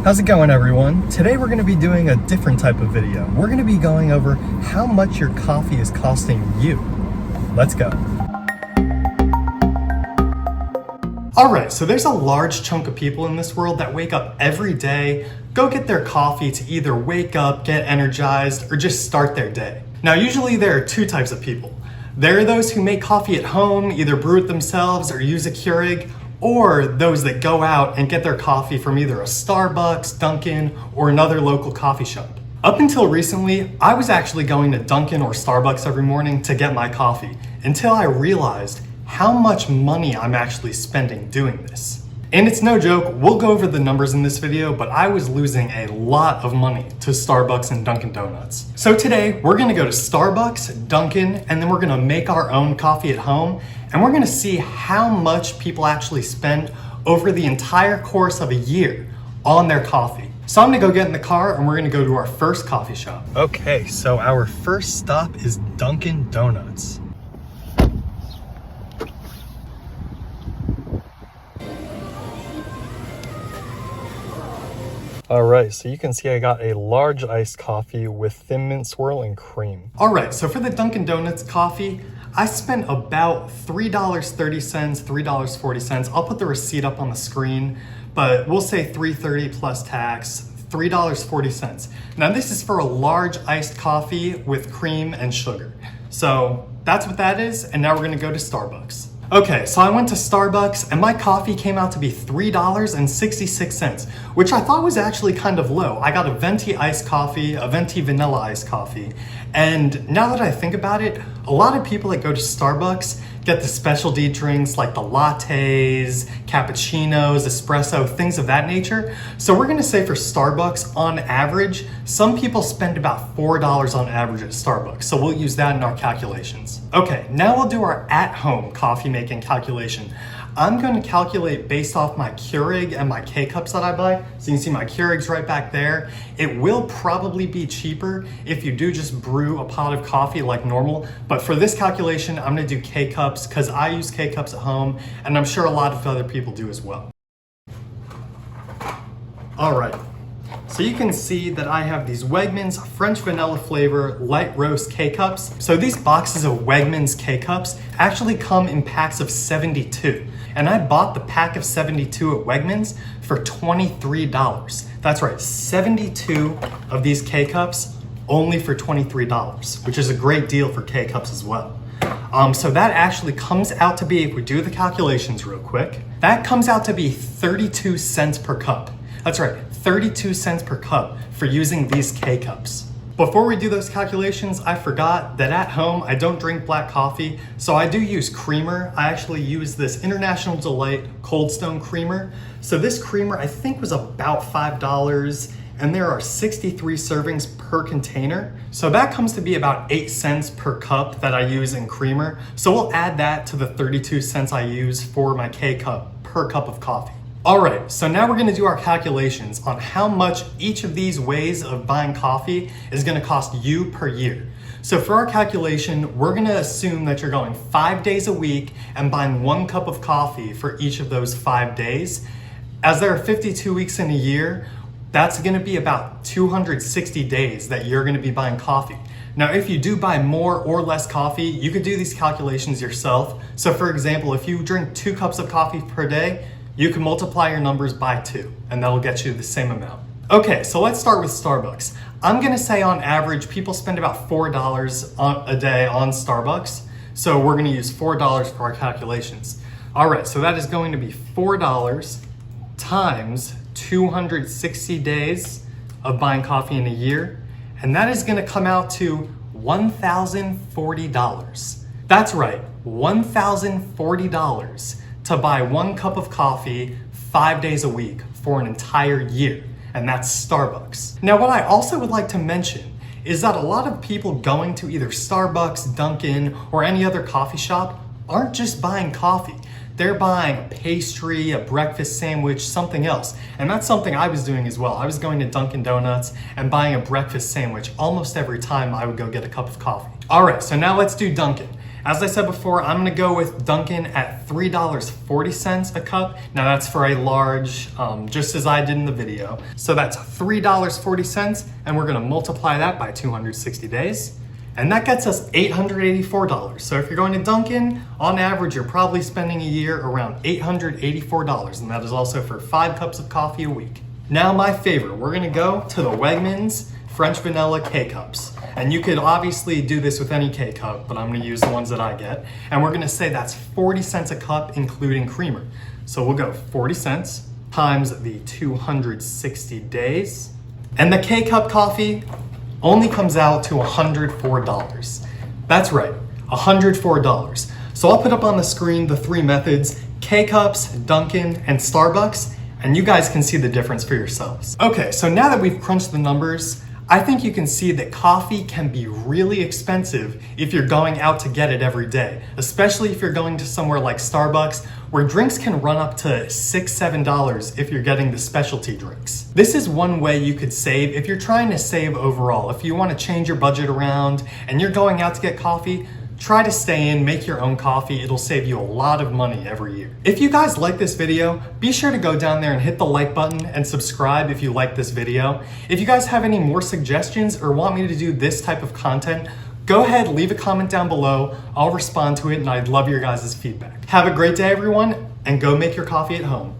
How's it going, everyone? Today we're going to be doing a different type of video. We're going to be going over how much your coffee is costing you. Let's go. Alright, so there's a large chunk of people in this world that wake up every day, go get their coffee to either wake up, get energized, or just start their day. Now, usually there are two types of people. There are those who make coffee at home, either brew it themselves or use a Keurig, or those that go out and get their coffee from either a Starbucks, Dunkin', or another local coffee shop. Up until recently, I was actually going to Dunkin' or Starbucks every morning to get my coffee, until I realized how much money I'm actually spending doing this. And it's no joke, we'll go over the numbers in this video, but I was losing a lot of money to Starbucks and Dunkin' Donuts. So today, we're gonna go to Starbucks, Dunkin', and then we're gonna make our own coffee at home, and we're gonna see how much people actually spend over the entire course of a year on their coffee. So I'm gonna go get in the car and we're gonna go to our first coffee shop. Okay, so our first stop is Dunkin' Donuts. Alright, so you can see I got a large iced coffee with Thin Mint Swirl and cream. Alright, so for the Dunkin' Donuts coffee, I spent about $3.30, $3.40. I'll put the receipt up on the screen, but we'll say $3.30 plus tax, $3.40. Now this is for a large iced coffee with cream and sugar. So that's what that is, and now we're gonna go to Starbucks. Okay, so I went to Starbucks and my coffee came out to be $3.66, which I thought was actually kind of low. I got a venti iced coffee, a venti vanilla iced coffee, and now that I think about it, a lot of people that go to Starbucks get the specialty drinks like the lattes, cappuccinos, espresso, things of that nature. So we're gonna say for Starbucks, on average, some people spend about $4 on average at Starbucks. So we'll use that in our calculations. Okay, now we'll do our at-home coffee making calculation. I'm going to calculate based off my Keurig and my K-Cups that I buy. So you can see my Keurig's right back there. It will probably be cheaper if you do just brew a pot of coffee like normal. But for this calculation, I'm going to do K-Cups because I use K-Cups at home and I'm sure a lot of other people do as well. All right. So you can see that I have these Wegmans French vanilla flavor light roast K-Cups. So these boxes of Wegmans K-Cups actually come in packs of 72. And I bought the pack of 72 at Wegmans for $23. That's right, 72 of these K-Cups only for $23, which is a great deal for K-Cups as well. So that actually comes out to be, if we do the calculations real quick, that comes out to be 32 cents per cup. That's right, 32 cents per cup for using these K-Cups. Before we do those calculations, I forgot that at home, I don't drink black coffee, so I do use creamer. I actually use this International Delight Cold Stone creamer. So this creamer, I think, was about $5, and there are 63 servings per container. So that comes to be about 8 cents per cup that I use in creamer. So we'll add that to the 32 cents I use for my K-Cup per cup of coffee. All right, so now we're gonna do our calculations on how much each of these ways of buying coffee is gonna cost you per year. So for our calculation, we're gonna assume that you're going 5 days a week and buying 1 cup of coffee for each of those 5 days. As there are 52 weeks in a year, that's gonna be about 260 days that you're gonna be buying coffee. Now, if you do buy more or less coffee, you could do these calculations yourself. So for example, if you drink 2 cups of coffee per day, you can multiply your numbers by 2, and that'll get you the same amount. Okay, so let's start with Starbucks. I'm gonna say on average, people spend about $4 a day on Starbucks, so we're gonna use $4 for our calculations. All right, so that is going to be $4 times 260 days of buying coffee in a year, and that is gonna come out to $1,040. That's right, $1,040 to buy 1 cup of coffee 5 days a week for an entire year, and that's Starbucks. Now, what I also would like to mention is that a lot of people going to either Starbucks, Dunkin', or any other coffee shop aren't just buying coffee. They're buying a pastry, a breakfast sandwich, something else. And that's something I was doing as well. I was going to Dunkin' Donuts and buying a breakfast sandwich almost every time I would go get a cup of coffee. All right, so now let's do Dunkin'. As I said before, I'm gonna go with Dunkin' at $3.40 a cup. Now that's for a large, just as I did in the video. So that's $3.40, and we're gonna multiply that by 260 days. And that gets us $884. So if you're going to Dunkin', on average, you're probably spending a year around $884, and that is also for 5 cups of coffee a week. Now my favorite, we're gonna go to the Wegmans French Vanilla K-Cups. And you could obviously do this with any K-Cup, but I'm gonna use the ones that I get. And we're gonna say that's 40 cents a cup, including creamer. So we'll go 40 cents times the 260 days. And the K-Cup coffee only comes out to $104. That's right, $104. So I'll put up on the screen the 3 methods, K-Cups, Dunkin', and Starbucks, and you guys can see the difference for yourselves. Okay, so now that we've crunched the numbers, I think you can see that coffee can be really expensive if you're going out to get it every day, especially if you're going to somewhere like Starbucks, where drinks can run up to $6, $7 if you're getting the specialty drinks. This is one way you could save if you're trying to save overall. If you want to change your budget around and you're going out to get coffee, try to stay in, make your own coffee. It'll save you a lot of money every year. If you guys like this video, be sure to go down there and hit the like button and subscribe if you like this video. If you guys have any more suggestions or want me to do this type of content, go ahead, leave a comment down below. I'll respond to it, and I'd love your guys' feedback. Have a great day, everyone, and go make your coffee at home.